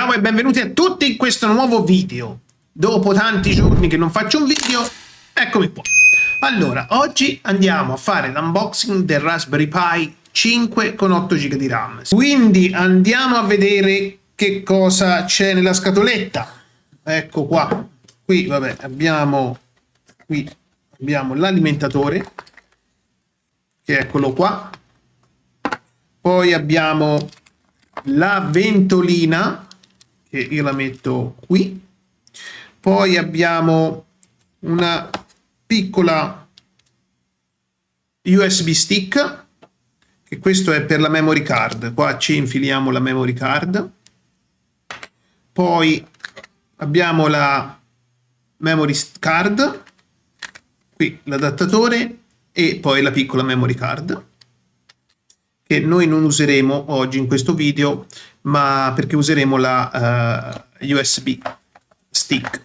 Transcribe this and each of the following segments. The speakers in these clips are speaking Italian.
Ciao e benvenuti a tutti in questo nuovo video. Dopo tanti giorni che non faccio un video, eccomi qua. Allora, oggi andiamo a fare l'unboxing del Raspberry Pi 5 con 8 GB di RAM. Quindi andiamo a vedere che cosa c'è nella scatoletta. Ecco qua. Qui, vabbè, abbiamo l'alimentatore, che è eccolo qua. Poi abbiamo la ventolina, che io la metto qui. Poi abbiamo una piccola USB stick, che questo è per la memory card. Qua ci infiliamo la memory card. Poi abbiamo la memory card, qui l'adattatore e poi la piccola memory card, che noi non useremo oggi in questo video, ma perché useremo la USB stick.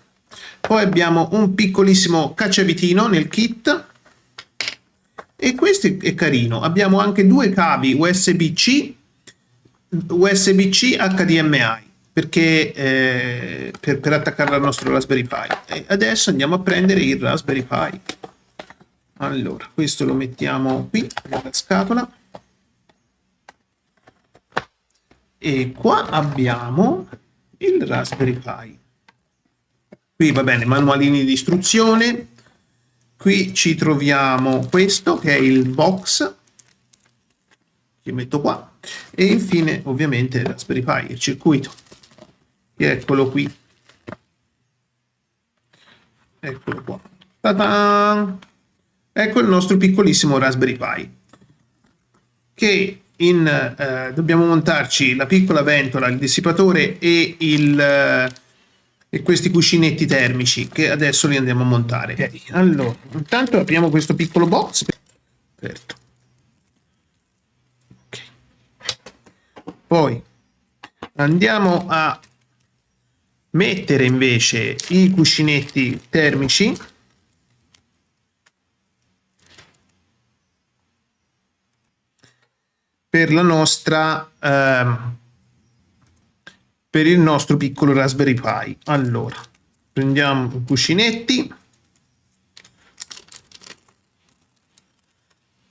Poi abbiamo un piccolissimo cacciavitino nel kit, e questo è carino. Abbiamo anche due cavi USB-C HDMI, perché per attaccarlo al nostro Raspberry Pi. E adesso andiamo a prendere il Raspberry Pi. Allora, questo lo mettiamo qui nella scatola. E qua abbiamo il Raspberry Pi. Qui va bene, manualini di istruzione. Qui ci troviamo questo che è il box, che metto qua, e infine ovviamente il Raspberry Pi, il circuito, eccolo qui, eccolo qua. Ta-da! Ecco il nostro piccolissimo Raspberry Pi, che dobbiamo montarci la piccola ventola, il dissipatore e questi cuscinetti termici, che adesso li andiamo a montare. Okay. Allora, intanto apriamo questo piccolo box. Aperto. Okay. Poi andiamo a mettere invece i cuscinetti termici. Per la nostra per il nostro piccolo Raspberry Pi. Allora, prendiamo i cuscinetti.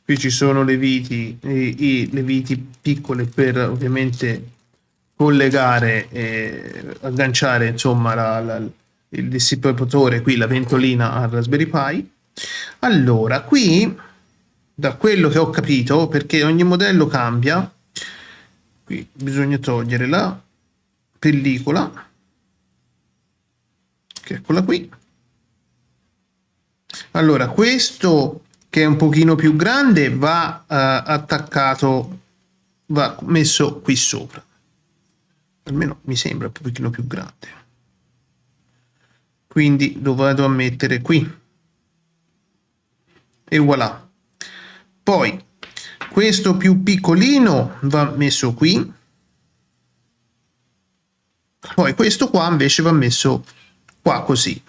Qui ci sono le viti, le viti piccole per ovviamente collegare e agganciare, insomma, il dissipatore, qui la ventolina al Raspberry Pi. Allora, qui, da quello che ho capito, perché ogni modello cambia, qui bisogna togliere la pellicola, che è quella qui. Allora, questo che è un pochino più grande va attaccato, va messo qui sopra, almeno mi sembra un pochino più grande, quindi lo vado a mettere qui e voilà. Poi questo più piccolino va messo qui. Poi questo qua invece va messo qua così.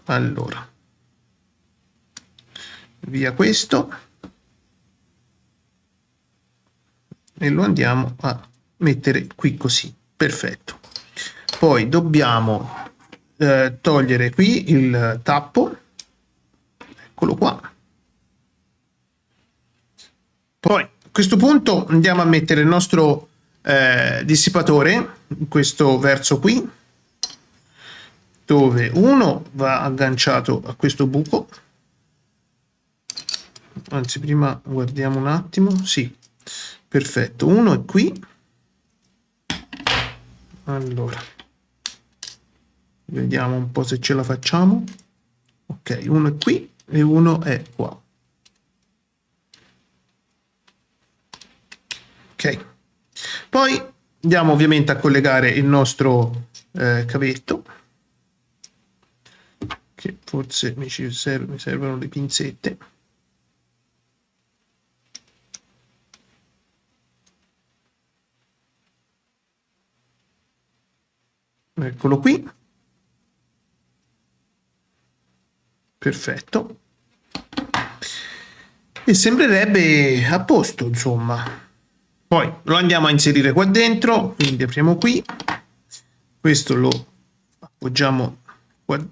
Allora, via questo e lo andiamo a mettere qui così. Perfetto. Poi dobbiamo togliere qui il tappo, eccolo qua. Poi a questo punto andiamo a mettere il nostro dissipatore in questo verso qui, dove uno va agganciato a questo buco. Anzi, prima guardiamo un attimo. Sì, perfetto, uno è qui. Allora, vediamo un po' se ce la facciamo. Ok, uno è qui e uno è qua. Ok. Poi andiamo ovviamente a collegare il nostro cavetto, che forse mi servono le pinzette. Eccolo qui. Perfetto. E sembrerebbe a posto, insomma. Poi lo andiamo a inserire qua dentro, quindi apriamo qui, questo lo appoggiamo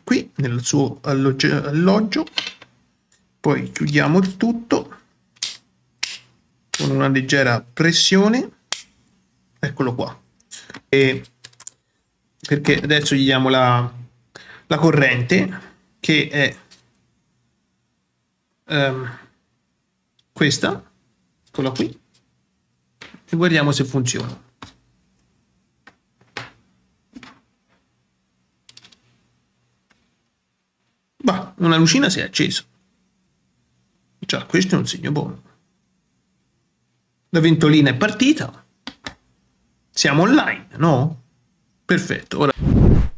qui nel suo alloggio, poi chiudiamo il tutto con una leggera pressione, eccolo qua, perché adesso gli diamo la corrente, che è questa, eccola qui, e guardiamo se funziona. Bah, una lucina si è accesa. Già, questo è un segno buono. La ventolina è partita. Siamo online, no? Perfetto.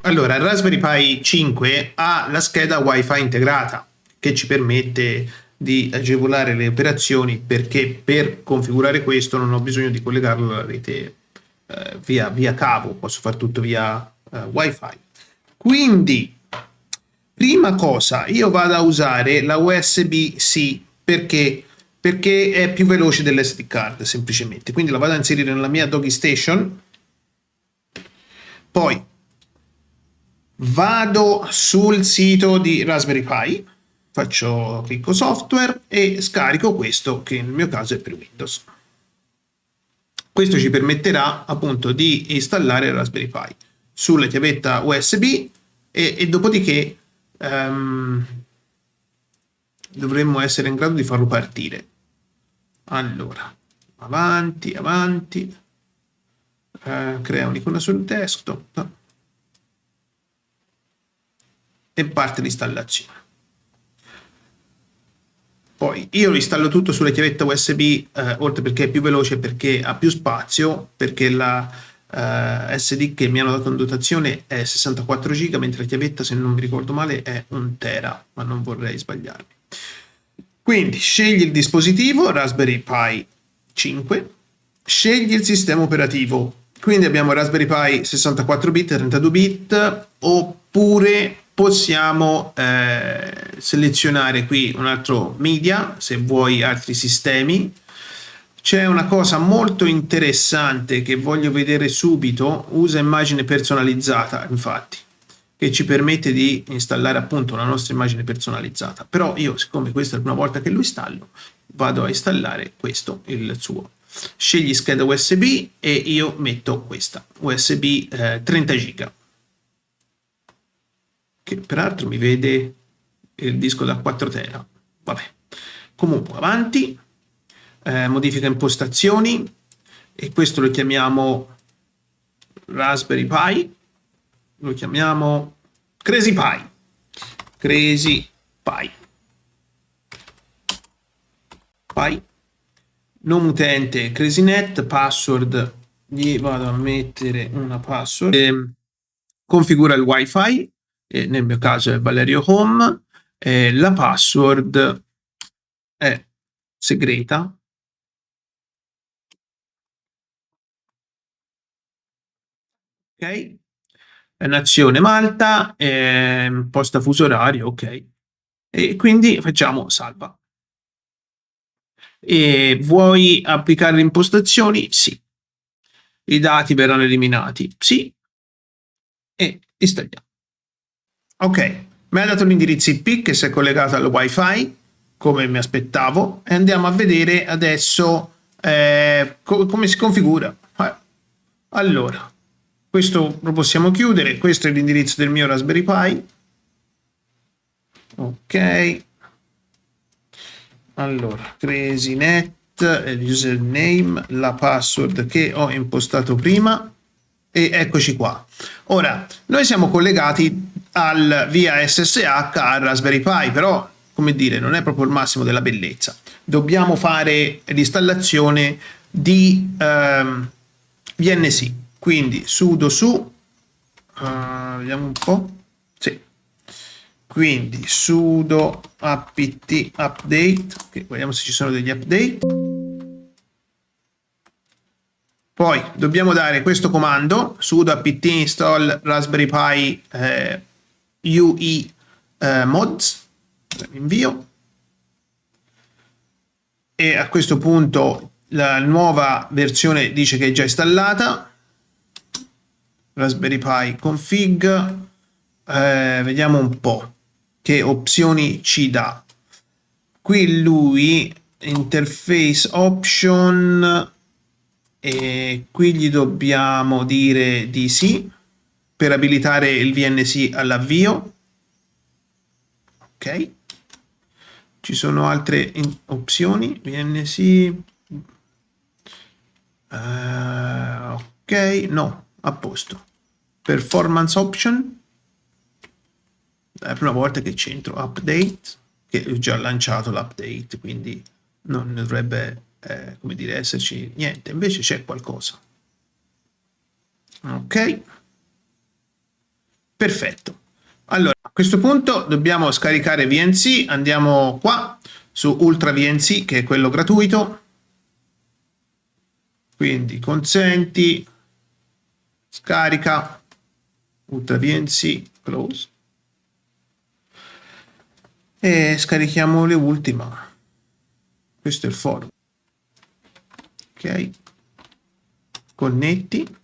Allora, il Raspberry Pi 5 ha la scheda Wi-Fi integrata, che ci permette di agevolare le operazioni, perché per configurare questo non ho bisogno di collegarlo alla rete via cavo, posso fare tutto via Wi-Fi. Quindi, prima cosa, io vado a usare la USB-C perché è più veloce dell'SD card, semplicemente. Quindi la vado a inserire nella mia Doggy Station. Poi vado sul sito di Raspberry Pi, clicco software e scarico questo, che nel mio caso è per Windows. Questo ci permetterà appunto di installare Raspberry Pi sulla chiavetta USB e dopodiché dovremmo essere in grado di farlo partire. Allora, avanti, crea un'icona sul desktop e parte l'installazione. Poi io lo installo tutto sulla chiavetta USB, oltre perché è più veloce, perché ha più spazio, perché la SD che mi hanno dato in dotazione è 64 GB, mentre la chiavetta, se non mi ricordo male, è 1 tera, ma non vorrei sbagliarmi. Quindi scegli il dispositivo, Raspberry Pi 5, scegli il sistema operativo, quindi abbiamo Raspberry Pi 64 bit, 32 bit, oppure possiamo selezionare qui un altro media, se vuoi altri sistemi. C'è una cosa molto interessante che voglio vedere subito, usa immagine personalizzata, infatti, che ci permette di installare appunto la nostra immagine personalizzata. Però io, siccome questa è la prima volta che lo installo, vado a installare questo, il suo. Scegli scheda USB e io metto questa, USB 30 GB, che peraltro mi vede il disco da 4 tera. Vabbè, comunque avanti, modifica impostazioni, e questo lo chiamiamo Raspberry Pi, lo chiamiamo Crazy Pi, nome utente CrazyNet, password gli vado a mettere una password, configura il wifi, nel mio caso è Valerio Home, la password è segreta, ok, nazione Malta, posta fuso orario, ok, e quindi facciamo salva. E vuoi applicare le impostazioni? Sì. I dati verranno eliminati? Sì. E installiamo. Ok, mi ha dato l'indirizzo IP che si è collegato al wifi, come mi aspettavo, e andiamo a vedere adesso come si configura. Allora, questo lo possiamo chiudere, questo è l'indirizzo del mio Raspberry Pi. Ok, allora, CrazyNet, il username, la password che ho impostato prima, e eccoci qua. Ora, noi siamo collegati via SSH al Raspberry Pi, però, come dire, non è proprio il massimo della bellezza. Dobbiamo fare l'installazione di VNC, quindi sudo su, vediamo un po', sì, quindi sudo apt update, che vediamo se ci sono degli update. Poi dobbiamo dare questo comando, sudo apt install Raspberry Pi UE mods, invio, e a questo punto la nuova versione dice che è già installata. Raspberry Pi config, vediamo un po' che opzioni ci dà. Qui lui interface option, e qui gli dobbiamo dire di sì per abilitare il VNC all'avvio. Ok, ci sono altre opzioni. VNC, ok, no, a posto. Performance option, è la prima volta che c'entro. Update, che ho già lanciato l'update, quindi non dovrebbe come dire esserci niente, invece c'è qualcosa. Ok, perfetto. Allora, a questo punto dobbiamo scaricare VNC. Andiamo qua su Ultra VNC, che è quello gratuito, quindi consenti, scarica, Ultra VNC, close, e scarichiamo le ultime. Questo è il forum. Ok, connetti,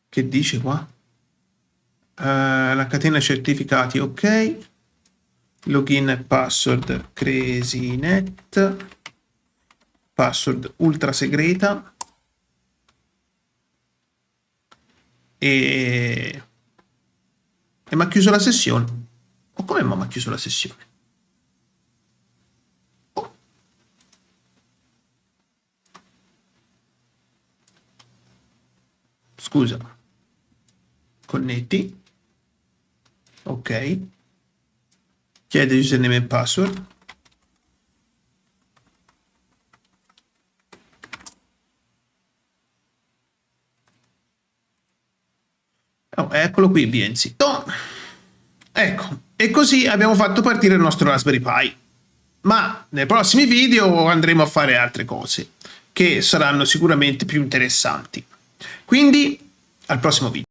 che dice qua? La catena certificati, ok, login e password CrazyNet, password ultra segreta, e mi ha chiuso la sessione. O come mi ha chiuso la sessione? Oh. Scusa, connetti, ok, chiede username e password, oh, eccolo qui VNC. Oh. Ecco, e così abbiamo fatto partire il nostro Raspberry Pi. Ma nei prossimi video andremo a fare altre cose che saranno sicuramente più interessanti. Quindi al prossimo video.